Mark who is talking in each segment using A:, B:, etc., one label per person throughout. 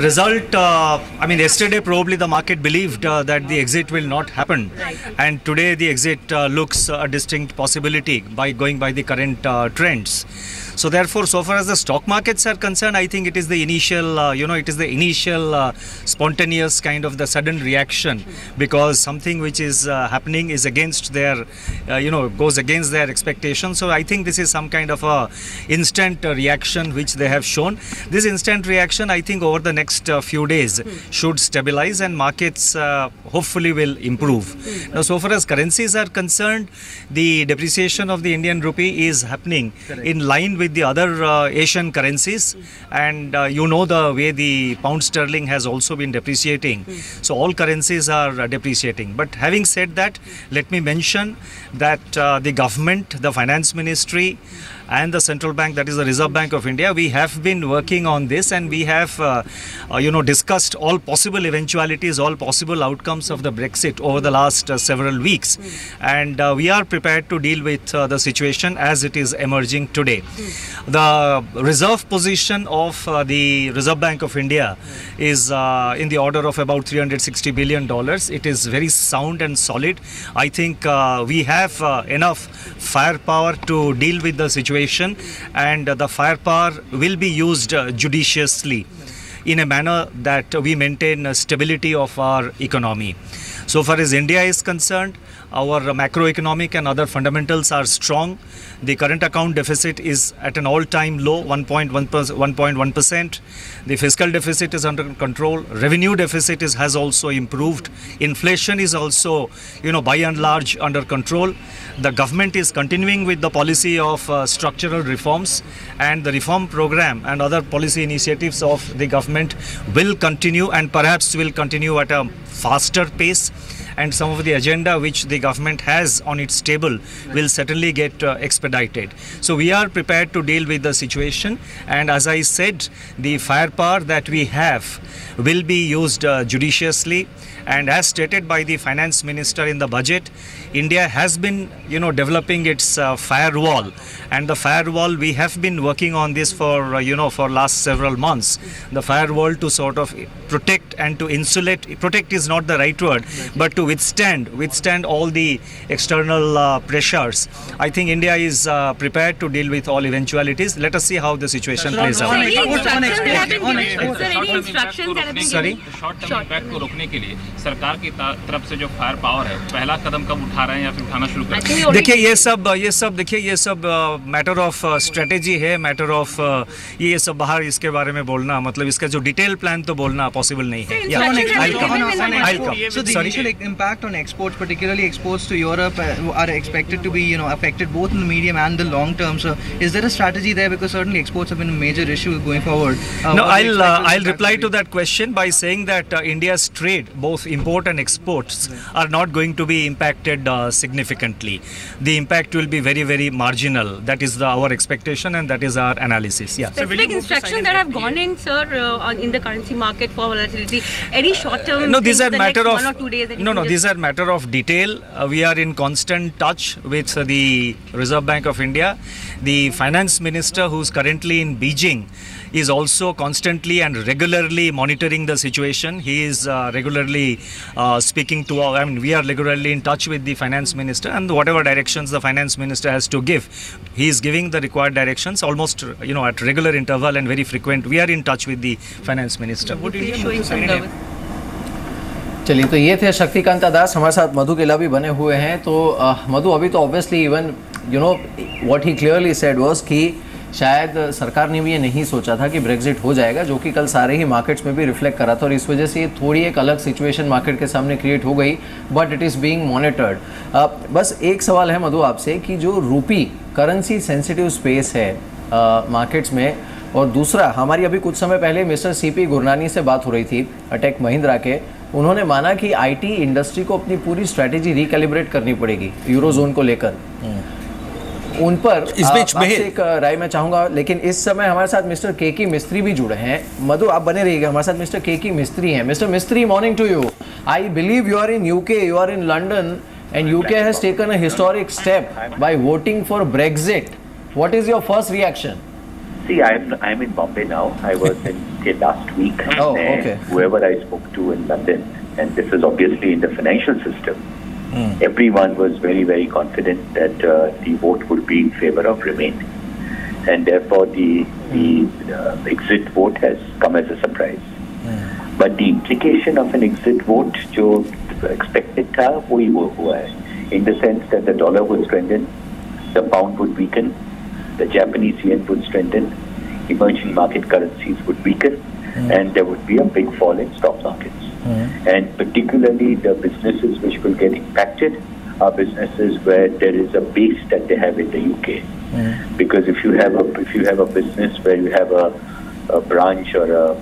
A: Result, yesterday probably the market believed that the exit will not happen. And today the exit looks a distinct possibility by going by the current trends. So therefore, so far as the stock markets are concerned, I think it is the initial, spontaneous kind of the sudden reaction, because something which is happening is against their, goes against their expectations. So I think this is some kind of a instant reaction which they have shown. This instant reaction, I think over the next few days should stabilize and markets hopefully will improve. Now, so far as currencies are concerned, the depreciation of the Indian rupee is happening in line with the other Asian currencies, and the way the pound sterling has also been depreciating. So all currencies are depreciating. But having said that, let me mention that the government, the finance ministry and the central bank, that is the Reserve Bank of India, we have been working on this, and we have discussed all possible eventualities, all possible outcomes of the Brexit over the last several weeks, and we are prepared to deal with the situation as it is emerging today. The reserve position of the Reserve Bank of India is in the order of about $360 billion. It is very sound and solid. I think we have enough firepower to deal with the situation, and the firepower will be used judiciously in a manner that we maintain stability of our economy. So far as India is concerned, our macroeconomic and other fundamentals are strong. The current account deficit is at an all-time low, 1.1%. The fiscal deficit is under control. Revenue deficit has also improved. Inflation is also, by and large under control. The government is continuing with the policy of structural reforms, and the reform program and other policy initiatives of the government will continue, and perhaps will continue at a faster pace. And some of the agenda which the government has on its table will certainly get expedited. So we are prepared to deal with the situation, and as I said, the firepower that we have will be used judiciously. And as stated by the finance minister in the budget, India has been developing its firewall, and the firewall, we have been working on this for last several months. The firewall to sort of protect and to insulate. Protect is not the right word, but to withstand all the external pressures. I think India is prepared to deal with all eventualities. Let us see how the situation plays out. Sorry?
B: Short-term impact को रोकने के लिए सरकार की तरफ से जो fire power है, पहला कदम कब उठा रहे हैं या फिर उठाना शुरू कर रहे हैं?
A: देखिए ये सब मैटर ऑफ स्ट्रेटेजी है, मैटर ऑफ ये सब बाहर इसके बारे में बोलना, मतलब इसका जो डिटेल प्लान तो बोलना पॉसिबल नहीं है. I'll come.
C: So the initial impact on exports, particularly exports to Europe, are expected to be affected both in the medium and the long term. So is there a strategy there, because certainly exports have been a major issue going forward?
A: No, I'll reply to that question by saying that India's trade, both import and exports, are not going to be impacted significantly. The impact will be very, very marginal. That is our expectation, and that is our analysis. Yeah.
D: Specific instructions that have gone in, sir, in the currency market for volatility. Any short-term?
A: No, these are matter of
D: 1 or 2 days.
A: These are matter of detail. We are in constant touch with the Reserve Bank of India. The finance minister, who's currently in Beijing, is also constantly and regularly monitoring the situation. He is regularly speaking to we are regularly in touch with the finance minister, and whatever directions the finance minister has to give, he is giving the required directions almost at regular interval and very frequent. We are in touch with the finance minister.
E: चलिए, तो ये थे शक्तिकांता दास, हमारे साथ मधु केला भी बने हुए हैं. तो मधु, अभी तो obviously even what he clearly said was कि शायद सरकार ने भी ये नहीं सोचा था कि ब्रेग्जिट हो जाएगा, जो कि कल सारे ही मार्केट्स में भी रिफ्लेक्ट करा था, और इस वजह से ये थोड़ी एक अलग सिचुएशन मार्केट के सामने क्रिएट हो गई, but it is being monitored. बस एक सवाल है मधु आपसे कि जो रूपी करेंसी सेंसिटिव स्पेस है मार्केट्स में, और दूसरा, हमारी अभी कुछ समय पहले मिस्टर सीपी गुरनानी से बात हो रही थी टेक महिंद्रा के, उन्होंने माना कि आईटी इंडस्ट्री को अपनी पूरी स्ट्रैटेजी रिकैलिब्रेट करनी पड़ेगी यूरोजोन को लेकर. उन पर इस बीच में एक राय मैं चाहूँगा, लेकिन इस समय हमारे साथ मिस्टर के मिस्त्री भी जुड़े हैं. मधु, आप बने रहिएगा, हमारे साथ मिस्टर के मिस्त्री हैं. Mister Mistry, morning to you. I believe you are in UK, you are in London, and UK has taken a historic step by voting for Brexit. What is your first reaction?
F: See, I'm in Bombay now. I was in last week.
E: Oh,
F: and
E: okay.
F: Whoever I spoke to in London, and this is obviously in the financial system, everyone was very, very confident that the vote would be in favor of Remain, and therefore the exit vote has come as a surprise. But the implication of an exit vote, जो expected था, वही हुआ है. In the sense that the dollar would strengthen, the pound would weaken, the Japanese yen would strengthen, emerging market currencies would weaken, and there would be a big fall in stock markets. And particularly the businesses which will get impacted are businesses where there is a base that they have in the UK. Because if you have a business where you have a branch or a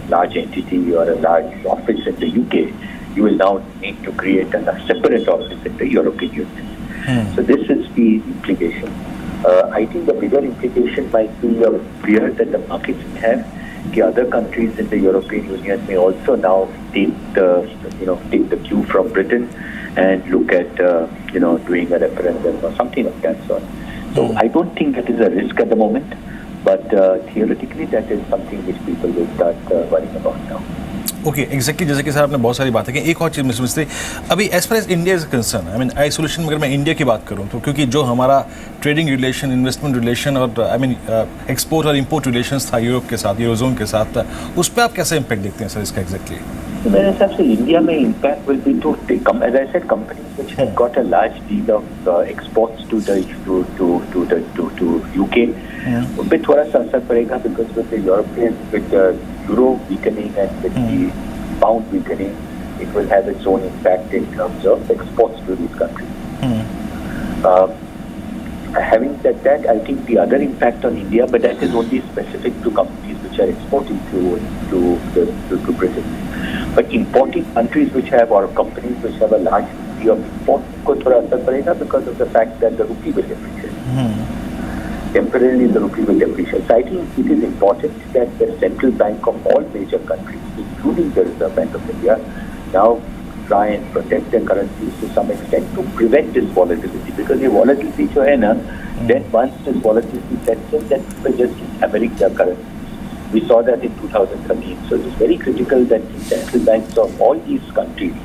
F: large entity or a large office in the UK, you will now need to create a separate office in the European Union. So this is the implication. I think the bigger implication might be a fear that the markets have. The other countries in the European Union may also now take the cue from Britain and look at doing a referendum or something of that sort. So I don't think that is a risk at the moment, but theoretically that is something which people will start worrying about now.
G: Okay exactly जैसे कि sir आपने बहुत सारी बातें की. एक और चीज़ mister Mistry, अभी as far as India is concern, I mean isolation में अगर मैं इंडिया की बात करूं तो क्योंकि जो हमारा ट्रेडिंग रिलेशन, इन्वेस्टमेंट रिलेशन और आई मीन एक्सपोर्ट और इंपोर्ट रिलेशंस था यूरोप के साथ, यूरोजोन के साथ था, उस पर आप कैसे इम्पैक्ट देखते हैं सर इसका एग्जैक्टली?
F: मेरे हिसाब से इंडिया में impact will be to as I said companies which have got a large deal of exports to UK, उन पे थोड़ा सा असर पड़ेगा because with the European with euro weakening and with the pound weakening, it will have its own impact in terms of exports to these countries. Having said that, I think the other impact on India, but that is only specific to companies which are exporting to Britain. But importing countries which have, or companies which have a large degree of import, को थोड़ा असर पड़ेगा because of the fact that the rupee will depreciate. Temporarily the rupee will depreciate. So I think it is important that the central bank of all major countries, including the Reserve Bank of India, now try and protect their currencies to some extent to prevent this volatility. Because the volatility जो है ना, then once this volatility sets in, then people just keep hammering their currencies. We saw that in 2013. So it is very critical that the central banks of all these countries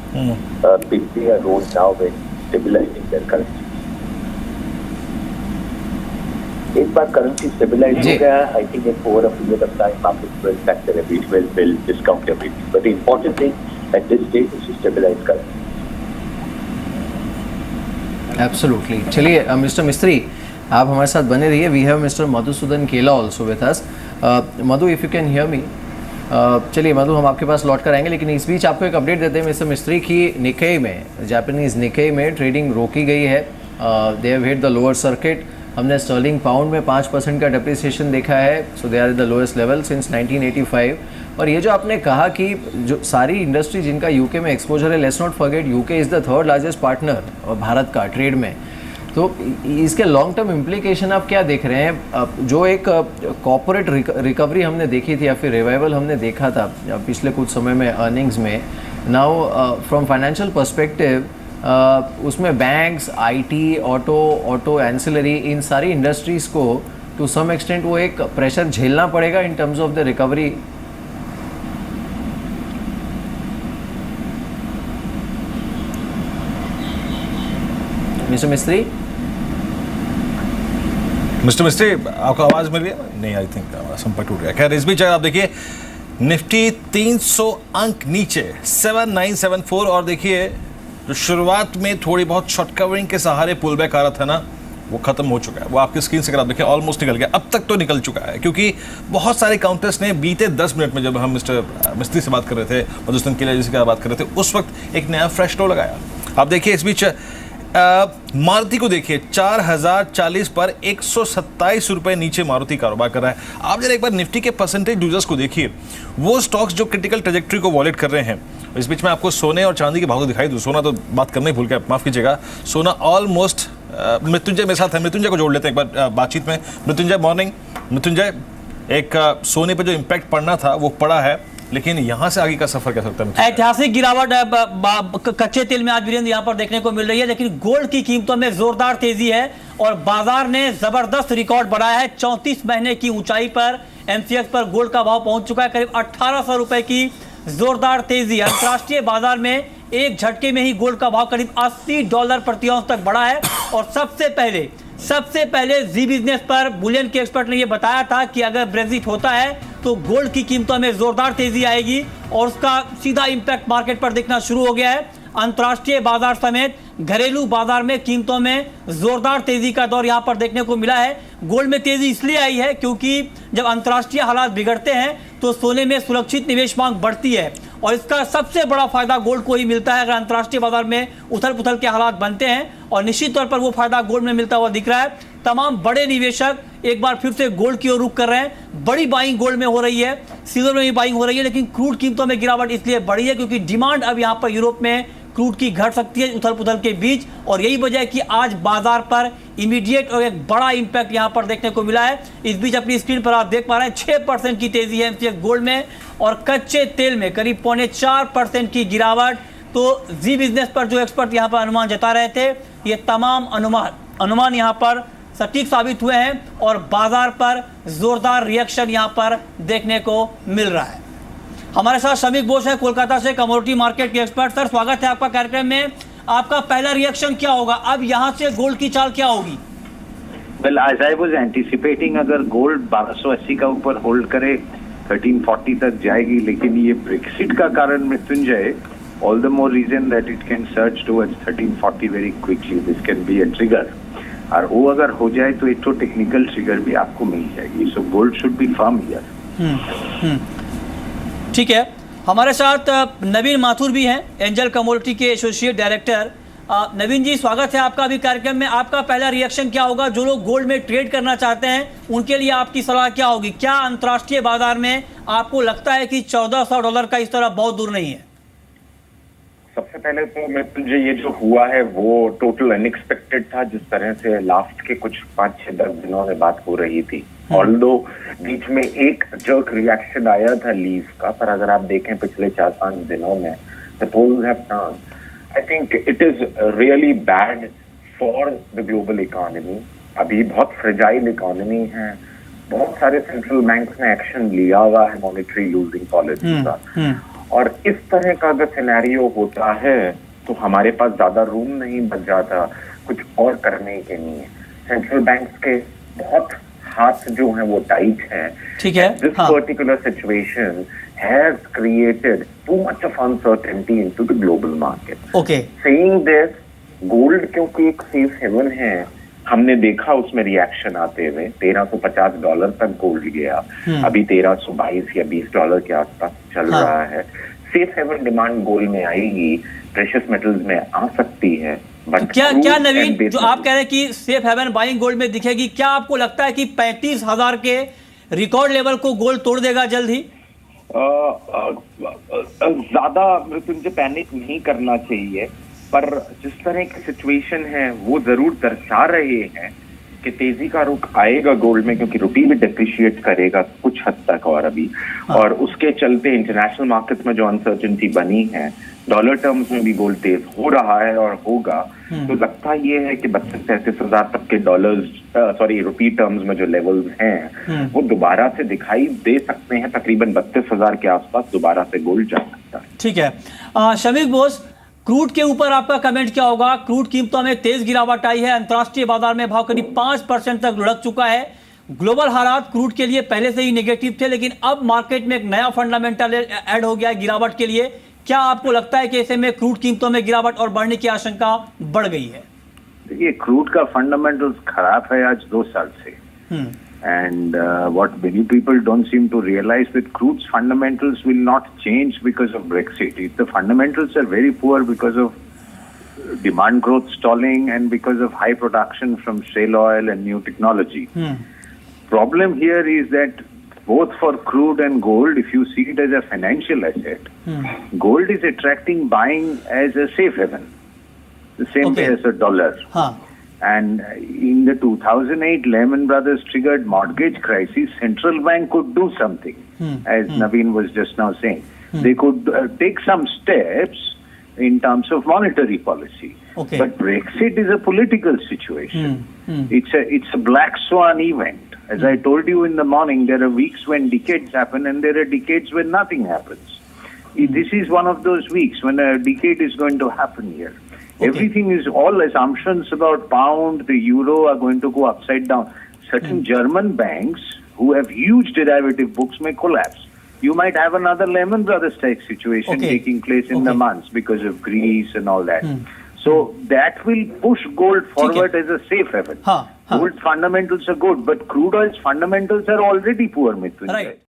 F: play a role now in stabilizing their currencies. एक बार currency stabilise हो गया, I think in over a period of time market will factor everything, will discount everything, but the important thing at this stage is to stabilise currency.
E: Absolutely. चलिए mister Mistry, आप हमारे साथ बने रहिए. We have mister Madhusudan केला also with us. Madhu, if you can hear me. चलिए मधु, हम आपके पास लौट कर आएंगे, लेकिन इस बीच आपको एक अपडेट देते हैं मिस्टर मिस्त्री की निकेई में, जापानीज़ निकेई में ट्रेडिंग रोकी गई है. They have hit the lower circuit. हमने स्टर्लिंग पाउंड में 5% का डेप्रिसिएशन देखा है. So they are the lowest level since 1985. और ये जो आपने कहा कि जो सारी इंडस्ट्री जिनका यूके में एक्सपोजर है, let's not forget UK is the third largest partner Bharat का ट्रेड में. तो इसके लॉन्ग टर्म इम्प्लीकेशन आप क्या देख रहे हैं? जो एक कॉर्पोरेट रिकवरी हमने देखी थी या फिर रिवाइवल हमने देखा था पिछले कुछ समय में अर्निंग्स में, नाउ फ्रॉम फाइनेंशियल पर्सपेक्टिव उसमें बैंक्स, आईटी, ऑटो एंसिलरी, इन सारी इंडस्ट्रीज़ को टू सम एक्सटेंट वो एक प्रेशर झेलना पड़ेगा in terms of the recovery. Mister मिस्त्री,
G: आपको आवाज़ मिल रही है? नहीं, आई थिंक संपर्क टूट गया. खैर, इस बीच आप देखिए निफ्टी 300 अंक नीचे 7974, और देखिए जो शुरुआत में थोड़ी बहुत शॉर्ट कवरिंग के सहारे पुल बैक आ रहा था ना, वो खत्म हो चुका है. वो आपकी स्क्रीन से अगर आप देखें ऑलमोस्ट निकल गया. अब तक तो निकल चुका है, क्योंकि बहुत सारे काउंटर्स ने बीते 10 मिनट में, जब हम मिस्टर मिस्त्री से बात कर रहे थे, मधुसूदन केला जी से बात कर रहे थे, उस वक्त एक नया फ्रेश लो लगाया. आप देखिए इस बीच मारुति को देखिए 4040 पर 127 रुपये नीचे मारुति कारोबार कर रहा है. आप जरा एक बार निफ्टी के परसेंटेज यूजर्स को देखिए, वो स्टॉक्स जो क्रिटिकल ट्रेजेक्ट्री को वॉलेट कर रहे हैं. इस बीच में आपको सोने और चांदी के भाव दिखाई दूँ. सोना तो बात करने ही भूल गया, माफ़ कीजिएगा. सोना ऑलमोस्ट, मृत्युंजय मेरे साथ है, मृत्युंजय को जोड़ लेते हैं एक बार बातचीत में. मृत्युंजय, मॉर्निंग. मृत्युंजय, एक सोने पर जो इम्पैक्ट पड़ना था वो पड़ा है. लेकिन यहाँ से आगे का सफर क्या सकता है?
H: ऐतिहासिक गिरावट कच्चे तेल में आज वीरेंद्र यहाँ पर देखने को मिल रही है, लेकिन गोल्ड की कीमतों में जोरदार तेजी है और बाजार ने जबरदस्त रिकॉर्ड बनाया है। 34 महीने की ऊंचाई पर एमसीएक्स पर गोल्ड का भाव पहुंच चुका है, करीब 1800 रुपए की जोरदार तेजी। अंतर्राष्ट्रीय बाजार में एक झटके में ही गोल्ड का भाव करीब $80 प्रति औंस तक बढ़ा है। और सबसे पहले जी बिजनेस पर बुलियन के एक्सपर्ट ने यह बताया था कि अगर ब्रेक्जिट होता है तो गोल्ड की कीमतों में जोरदार तेजी आएगी और उसका सीधा इंपैक्ट मार्केट पर दिखना शुरू हो गया है। अंतर्राष्ट्रीय बाजार समेत घरेलू बाजार में कीमतों में जोरदार तेजी का दौर यहां पर देखने को मिला है। गोल्ड में तेजी इसलिए आई है क्योंकि जब अंतर्राष्ट्रीय हालात बिगड़ते हैं तो सोने में सुरक्षित निवेश मांग बढ़ती है और इसका सबसे बड़ा फायदा गोल्ड को ही मिलता है अगर अंतर्राष्ट्रीय बाजार में उथल पुथल के हालात बनते हैं, और निश्चित तौर पर वो फायदा गोल्ड में मिलता हुआ दिख रहा है। तमाम बड़े निवेशक एक बार फिर से गोल्ड की ओर रुख कर रहे हैं। बड़ी बाइंग गोल्ड में हो रही है, सिल्वर में भी बाइंग हो रही है, लेकिन क्रूड कीमतों में गिरावट इसलिए बढ़ी है क्योंकि डिमांड अब यहाँ पर यूरोप में क्रूड की घट सकती है उथल पुथल के बीच, और यही वजह है कि आज बाजार पर इमीडिएट और एक बड़ा इंपैक्ट यहां पर देखने को मिला है। इस बीच अपनी स्क्रीन पर आप देख पा रहे हैं 6% की तेजी है एमसीएक्स गोल्ड में और कच्चे तेल में करीब 4.25% की गिरावट। तो जी बिजनेस पर जो एक्सपर्ट यहां पर अनुमान जता रहे थे, ये तमाम अनुमान यहां पर सटीक साबित हुए हैं और बाजार पर जोरदार रिएक्शन यहां पर देखने को मिल रहा है। हमारे साथ शमीक बोस है कोलकाता से, कमोडिटी मार्केट के एक्सपर्ट। सर, स्वागत है आपका कार्यक्रम में। आपका पहला रिएक्शन क्या होगा, अब यहां से गोल्ड की चाल क्या होगी?
F: Well, as I was anticipating, अगर गोल्ड 1280 का ऊपर होल्ड करे 1340 तक जाएगी, लेकिन ये ब्रेक्सिट का कारण Mrityunjay, all the more reason that it can surge towards 1340 very quickly. This can be a trigger, और वो अगर हो जाए तो एक तो टेक्निकल ट्रिगर भी आपको मिल जाएगी। So gold should be firm here.
H: ठीक है, हमारे साथ नवीन माथुर भी हैं, एंजल कमोडिटी के एसोसिएट डायरेक्टर। नवीन जी, स्वागत है आपका अभी कार्यक्रम में। आपका पहला रिएक्शन क्या होगा? जो लोग गोल्ड में ट्रेड करना चाहते हैं उनके लिए आपकी सलाह क्या होगी? क्या अंतर्राष्ट्रीय बाजार में आपको लगता है कि $1400 का इस तरह बहुत दूर नहीं है?
I: सबसे पहले तो मृत्युंजय, ये जो हुआ है वो टोटल अनएक्सपेक्टेड था। जिस तरह से लास्ट के कुछ 5-6-10 दिनों में बात हो रही थी, ऑल्दो बीच में एक जर्क रिएक्शन आया था लीव का, पर अगर आप देखें पिछले 4-5 दिनों में the polls have turn. I think it is really bad for the global economy. अभी बहुत फ्रेजाइल इकोनॉमी है, बहुत सारे सेंट्रल बैंक्स ने एक्शन लिया हुआ है मॉनेटरी लूजिंग पॉलिसी का, और इस तरह का अगर सिनेरियो होता है तो हमारे पास ज्यादा रूम नहीं बच जाता कुछ और करने के लिए। सेंट्रल बैंक्स के बहुत हाथ जो है वो टाइट है।
H: ठीक है,
I: this particular situation has created too much of uncertainty into the global market.
H: Okay,
I: saying this, gold क्योंकि एक सेफ हेवन है, हमने देखा उसमें रिएक्शन आते हुए $1350 तक गोल्ड गया, अभी $1322 या $20 के आसपास चल रहा है। सेफ हेवन डिमांड गोल्ड में आएगी, प्रेशियस मेटल्स में आ सकती है, बट
H: क्या नवीन, जो आप कह रहे हैं कि सेफ हेवन बाइंग गोल्ड में दिखेगी, क्या आपको लगता है कि 35,000 के रिकॉर्ड लेवल को गोल्ड तोड़ देगा जल्द ही?
I: ज्यादा मृत्युंजय पैनिक नहीं करना चाहिए, पर जिस तरह की सिचुएशन है वो जरूर दर्शा रहे हैं कि तेजी का रुख आएगा गोल्ड में, क्योंकि रुपी भी डिप्रिशिएट करेगा कुछ हद तक और अभी, और उसके चलते इंटरनेशनल मार्केट्स में जो अनसर्टेनिटी बनी है, डॉलर टर्म्स में भी गोल्ड तेज हो रहा है और होगा। तो लगता ये है कि 32-33 हजार तक के रुपी टर्म्स में जो लेवल्स हैं वो दोबारा से दिखाई दे सकते हैं। तकरीबन 32,000 के आसपास दोबारा से गोल्ड जा सकता है।
H: ठीक है, शमीक बोस, क्रूड के ऊपर आपका कमेंट क्या होगा? क्रूड कीमतों में तेज गिरावट आई है, अंतर्राष्ट्रीय बाजार में भाव करीब 5% तक लुढ़क चुका है। ग्लोबल हालात क्रूड के लिए पहले से ही नेगेटिव थे, लेकिन अब मार्केट में एक नया फंडामेंटल ऐड हो गया है गिरावट के लिए। क्या आपको लगता है कि ऐसे में क्रूड कीमतों में गिरावट और बढ़ने की आशंका बढ़ गई है?
F: देखिए, क्रूड का फंडामेंटल्स खराब है आज 2 साल से, and what many people don't seem to realize that crude's fundamentals will not change because of Brexit. The fundamentals are very poor because of demand growth stalling and because of high production from shale oil and new technology. Problem here is that both for crude and gold, if you see it as a financial asset, gold is attracting buying as a safe haven, the same way as a dollar.
J: And in the 2008 Lehman Brothers triggered mortgage crisis, central bank could do something, as Naveen was just now saying. They could take some steps in terms of monetary policy.
H: Okay.
J: But Brexit is a political situation. It's a black swan event. As I told you in the morning, there are weeks when decades happen and there are decades when nothing happens. This is one of those weeks when a decade is going to happen here.
H: Okay.
J: Everything is, all assumptions about pound, the euro are going to go upside down. Certain German banks who have huge derivative books may collapse. You might have another Lehman Brothers type situation taking place in the months because of Greece and all that. So that will push gold forward as a safe haven. Gold fundamentals are good, but crude oil's fundamentals are already poor, Mithun.
H: Right.